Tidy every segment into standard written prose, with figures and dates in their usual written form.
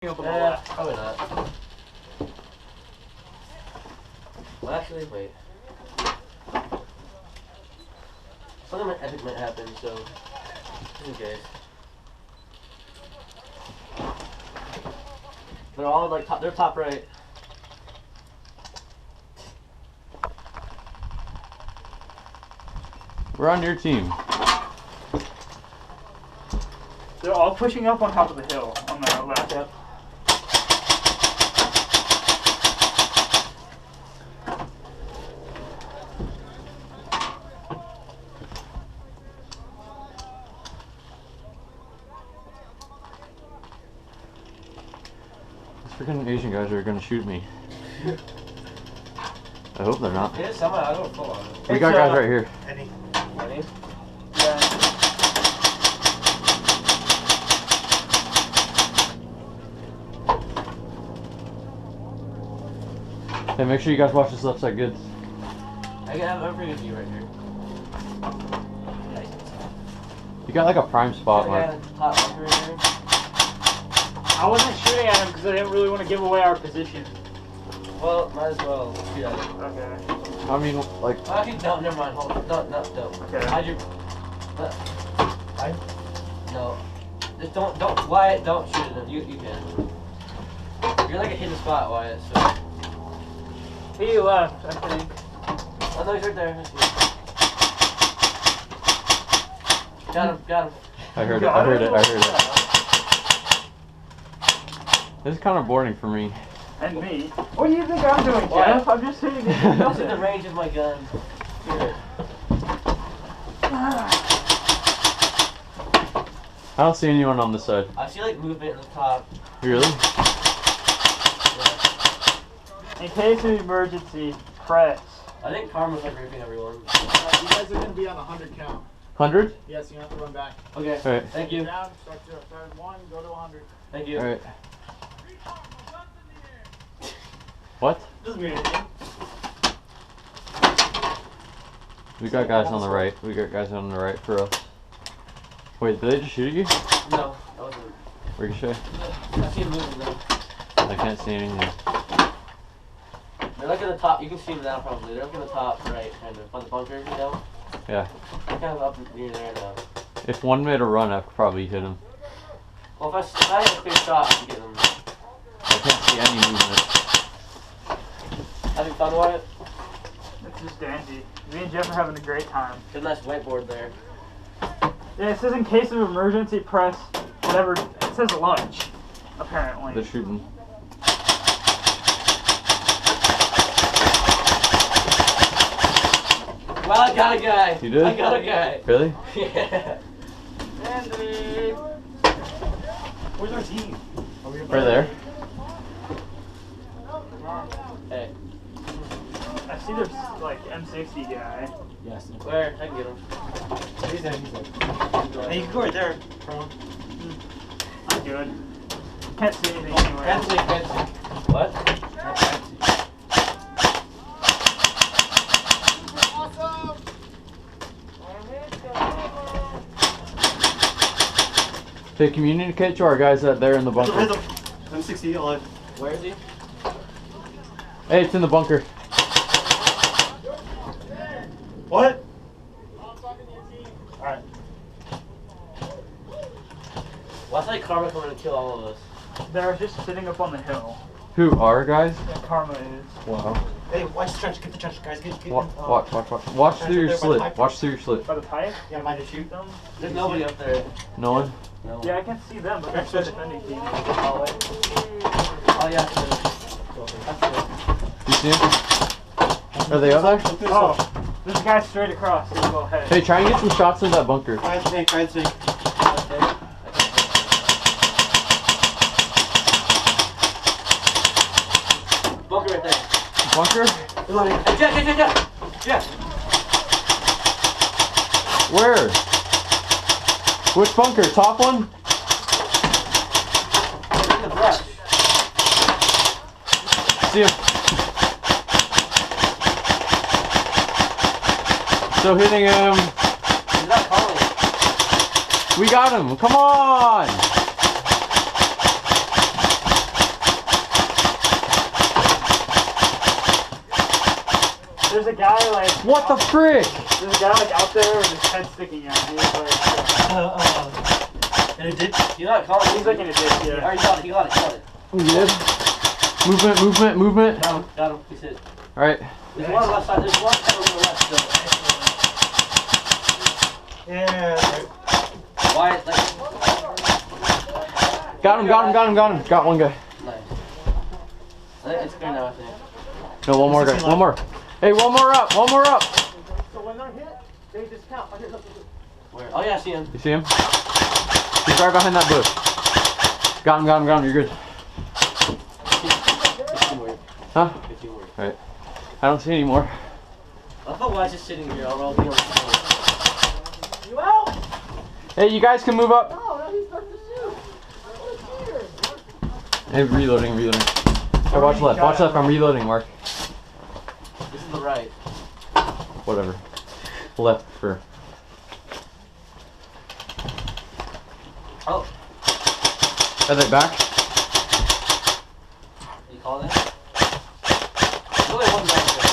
Yeah, probably not. Well, actually, wait. Something epic might happen, so just in case. They're all like top. They're top right. We're on your team. They're all pushing up on top of the hill on the left. Yep. These freaking Asian guys are gonna shoot me. I hope they're not. Yeah, somehow I don't full on it. We got guys right here. Ready? Yeah. Hey, make sure you guys watch this left side good. I have a pretty good view right here. You got like a prime spot, I Mark. got a top bunker right here. I wasn't shooting at him because I didn't really want to give away our position. Well, might as well shoot at it. Okay. I mean, like. Well, actually, don't. Never mind. Hold. Don't. Okay. Hide your. No. Just don't. Wyatt, don't shoot at them. You can. You're like a hidden spot, Wyatt. So. He left, I think. Oh no, he's right there. Got him. I heard it. This is kind of boring for me. And me. What do you think I'm doing, Jeff? I'm just sitting there. This is the range of my gun. Here. I don't see anyone on this side. I see like movement at the top. Really? In case of emergency, press. I think Karma's like raping everyone. You guys are going to be on a 100 count. 100? Yes, you have to run back. Okay. All right. Thank you. Down, start to one, go to 100. Thank you. All right. What? Doesn't mean anything. We got guys on the right. We got guys on the right for us. Wait, did they just shoot at you? No, that wasn't. Ricochet? I see him moving though. I can't see anything. They're like in the top. You can see them now probably. They're like in the top right, kind of by the bunker, you know. Yeah. They're kind of up near there now. If one made a run, I could probably hit him. Well, if I had a clear shot, I could get them. I can't see any movement. Having fun, Wyatt? It's just dandy. Me and Jeff are having a great time. Got a nice whiteboard there. Yeah, it says in case of emergency, press whatever. It says lunch, apparently. They're shooting. Well, I got a guy. You did? I got a guy. Really? Yeah. Andy! Where's our team? Right there. Hey. I see there's like M60 guy. Yes. Where? I can get him. He's there. Hey, you can go right there. I'm good. Can't see anything anywhere. Fancy. What? Hey, communicate to our guys that they're in the bunker. I'm 60 alive. Where is he? Hey, it's in the bunker. What? Alright. Well, I thought Karma coming to kill all of us. They're just sitting up on the hill. Who are guys? And Karma is. Wow. Hey, watch the trench. Get the trench, guys. Get Watch through your slit. Watch through your slit. By the pipe? Yeah, mind to shoot them. There's nobody up there. No one? No. Yeah, I can see them, but that's the defending team. Oh, yeah. That's it. You see him? Are they up there? Oh, there's a guy straight across. He's a little head. Hey, try and get some shots in that bunker. Try and sink. Bunker right there. Bunker? Hey, Jeff! Where? Which bunker? Top one? They're in the brush. See him. Still hitting him. He's not calling. We got him. Come on. a guy like. What the frick? There's a guy like out there with his head sticking out. And he's like. And it did. You're not calling. He's like in a ditch. Yeah. Alright, he got it. We good? Movement. Got him. He's hit. Alright. There's one on the left side. There's one on the left still. Yeah. Wyatt, like. Got him. Got one guy. Nice. I think it's clear now, I think. No, one more guy. One more. Hey, one more up. So when they're hit, they discount. Where? Oh yeah, I see him. You see him? He's right behind that bush. Got him. You're good. Huh? Alright. I don't see any more. I thought Wyatt's just sitting here. I'll be on the floor. You out? Hey, you guys can move up. No, he starts to shoot. Hey, reloading. Hey, watch left. I'm reloading, Mark. This is the right. Whatever. Left for. Oh. Are they back? You call that? There's only one back there.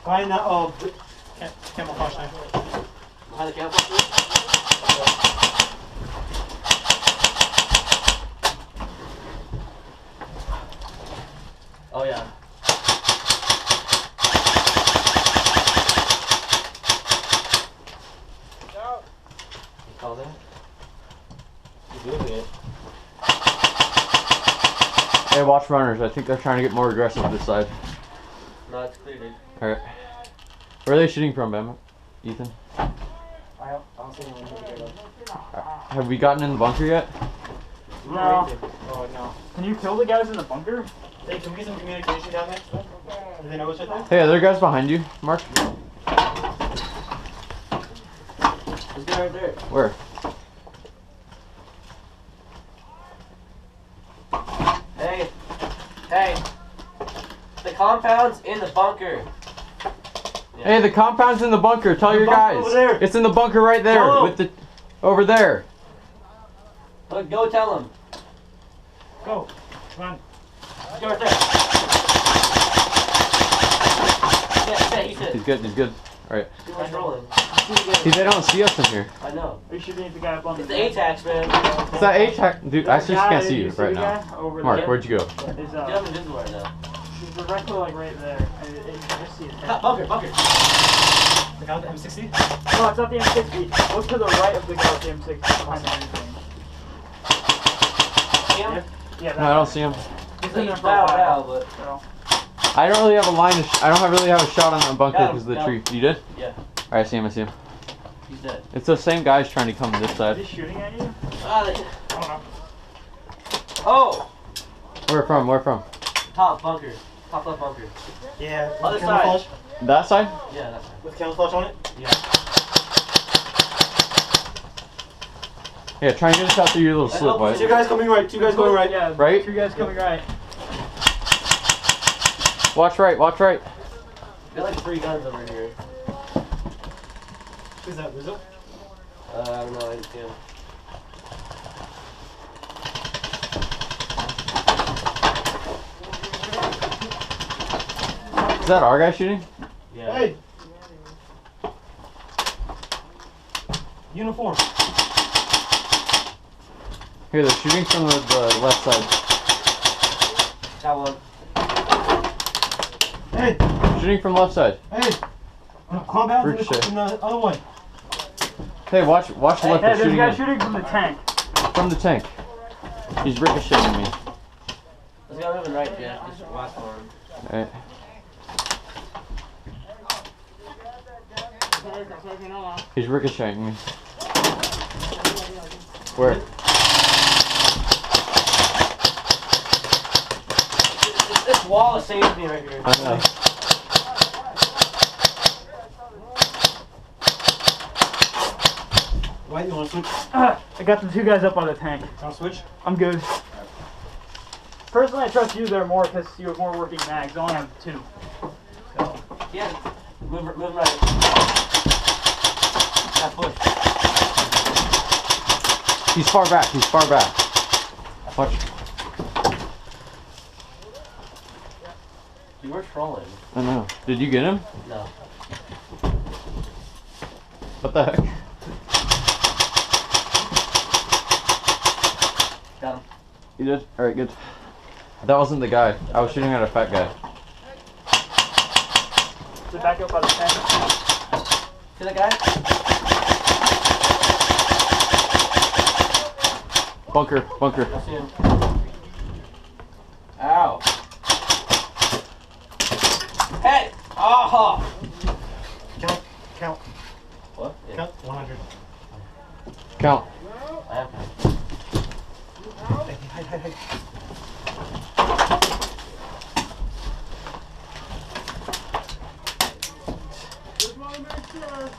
Behind that, camouflage knife. Behind the camouflage? Oh yeah. You call that? He's doing it. Hey, watch runners. I think they're trying to get more aggressive this side. No, it's clear, dude. Alright. Where are they shooting from, Bama? Ethan? I don't see anyone here. Have we gotten in the bunker yet? No. Oh, no. Can you kill the guys in the bunker? Hey, can we get some communication down there? Do they know what's right there? Hey, are there guys behind you, Mark? There's a guy right there. Where? Hey. The compound's in the bunker. Yeah. Hey, the compound's in the bunker. Tell your bunker guys. over there. It's in the bunker right there. Tell 'em. With the over there. Look, go tell him. Go. Come on. Go right there. He's hit. He's good. Alright. Too much rolling. See, they don't see us in here. I know. Are you shooting at the guy up on It's the the ATAX, man. It's that A-tac. Dude, I just can't see you the right now. guy over Mark, there? where'd you go? Is, Get him invisible right now. he's directly like right there. And you can just see his head. Bunker. Look out the M60. No, it's not the M60. Look to the right of the guy with the M60 behind everything. See him? Yeah, No, I don't see him. He's in there He's for a down while. now, but So. I don't really have a line. I don't really have a shot on the bunker Got him, because of the got tree. him. You did? yeah, Alright, I see him. he's dead. It's the same guys trying to come to this Is side. he shooting at you? Ah, I don't know. Oh! Where from? Top bunker. Top left bunker. Yeah. Other with camouflage. That side? Yeah, that's right. With camouflage on it. Yeah. Yeah, try and get us out through your little slip, Two White. Two guys coming right. Yeah, Right? two guys coming right. Watch right. Got like 3 guns over here. Who's that? Rizzo? I don't know, I didn't see him. Is that our guy shooting? Yeah. Hey. Uniform. Here, they're shooting from the left side. Got one. Hey. Shooting from left side. Hey. Compound Ricochet. from the other one. Hey, watch the left. Hey, They're there's a shooting guy in. shooting from the tank. From the tank. He's ricocheting me. There's a guy moving right, yeah. Just watch for him. Alright. He's ricocheting me. Where? This wall is saving me right here. I know. White, you want to switch? I got the two guys up on the tank. Want to switch? I'm good. Personally, I trust you there more because you have more working mags. I only have 2. So. Yeah, move right. Yeah, push. He's far back. I Watch. You were trolling. I know. Did you get him? No. What the heck? Got him. You did? Alright, good. That wasn't the guy. I was shooting at a fat guy. Is it back up by the tank? See that guy? Bunker, bunker. I see him. Ow. Hey! Oh! Count. What? Yeah. Count 100. Count. I have him. Hey. Just want to make sure.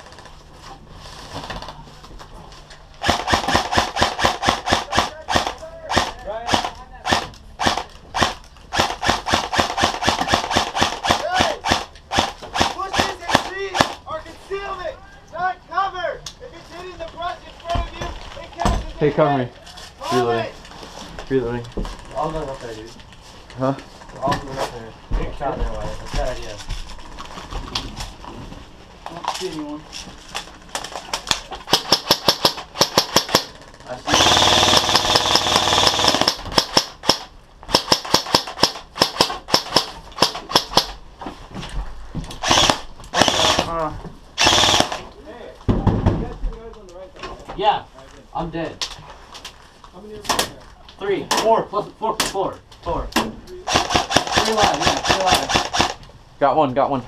Hey, cover me. Reloading. Reloading. We're all going up there, dude. Huh? We're all going up there. Take a shot their way. That's a bad idea. I don't see anyone. I see him. Yeah, I'm dead. How many are there? 3, 4 plus 4 plus 4. 4. 3 alive, yeah, 3 alive. Got one, got one.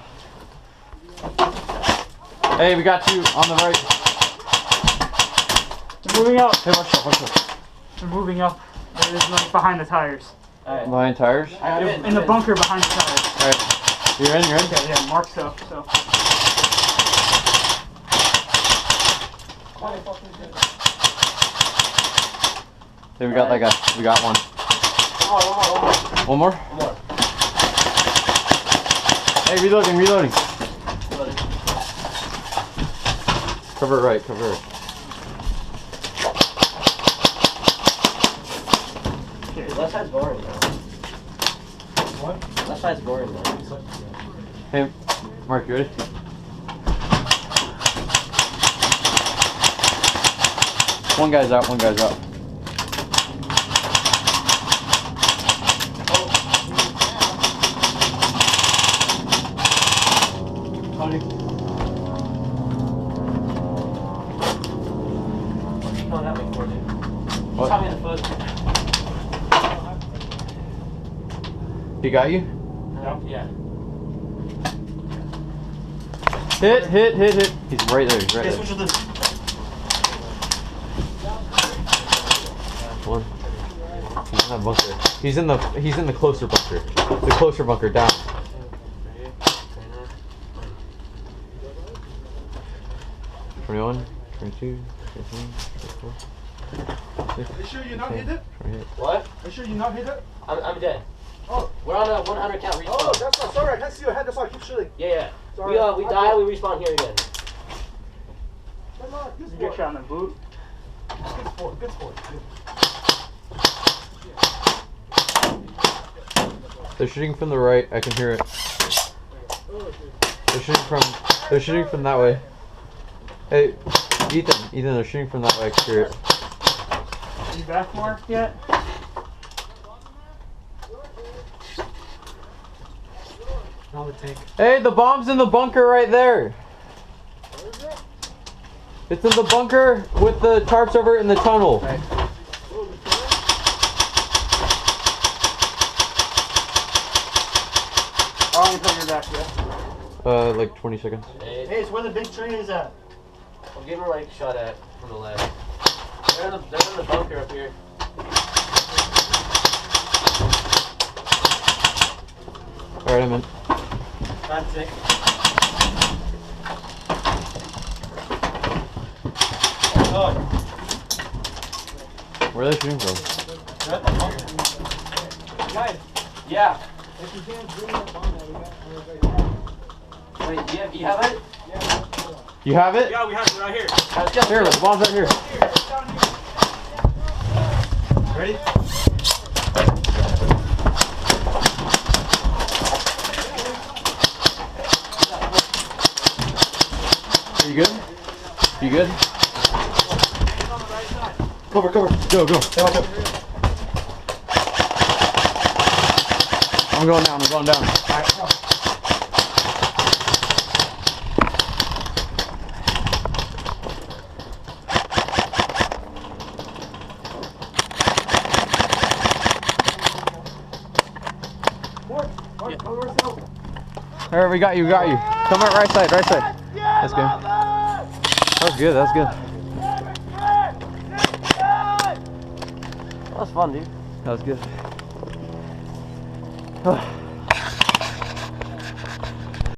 Hey, we got you on the right. They're moving up. Hey, watch out, watch out. They're moving up. They're just like behind the tires. Alright. Behind tires? I'm They're in the bunker behind the tires. Alright. You're in, you're in? Okay, yeah, mark stuff, so. Hey, we got that guy. We got one. One more? One more. Hey, reloading, reloading. Reloading. Cover it right, cover it. Dude, left side's boring, though. What? Left side's boring, though. Hey, Mark, you ready? One guy's out, one guy's out. Cody. No, that makes more, dude. What? Shot me in the foot. He got you? No? Yeah. Hit, hit, hit, hit. He's right there, he's right Okay, there. switch to this. One. He's in that bunker. He's in the closer bunker. The closer bunker down. $21, $22, $23, $24. Are you sure you're not hit it? What? Are you sure you're not hit it? I'm dead. Oh. We're on a 100 count respawn. Oh, that's not sorry. I can't see your head. That's why I keep shooting. Yeah. Sorry. We die, we respawn here again. Come on, good You get sport. shot in the boot. Good sport. Good sport. They're shooting from the right. I can hear it. They're shooting from that way. Hey, Ethan, they're shooting from that way. I can hear it. Are you back marked yet? On the tank. Hey, the bomb's in the bunker right there. It's in the bunker with the tarps over it in the tunnel. Right. How long until you're back yet? Like 20 seconds. Hey, Hey, it's where the big train is at. I'm getting like shot at from the left. They're in the bunker up here. Alright, I'm in. That's it. Oh, Where are they shooting from? Guys, Yeah. if you can't bring that bomb out, we got Wait, you have it? You have it? yeah, we have it right here. Let's go. Here, the bomb's right here. Ready? You good? You good? Cover, cover. Go, go. Stay watch out. I'm going down, I'm going down. Alright, we got you, we got you. Come out right side, right side. That's good. That was good, that was good. That was fun, dude. That was good.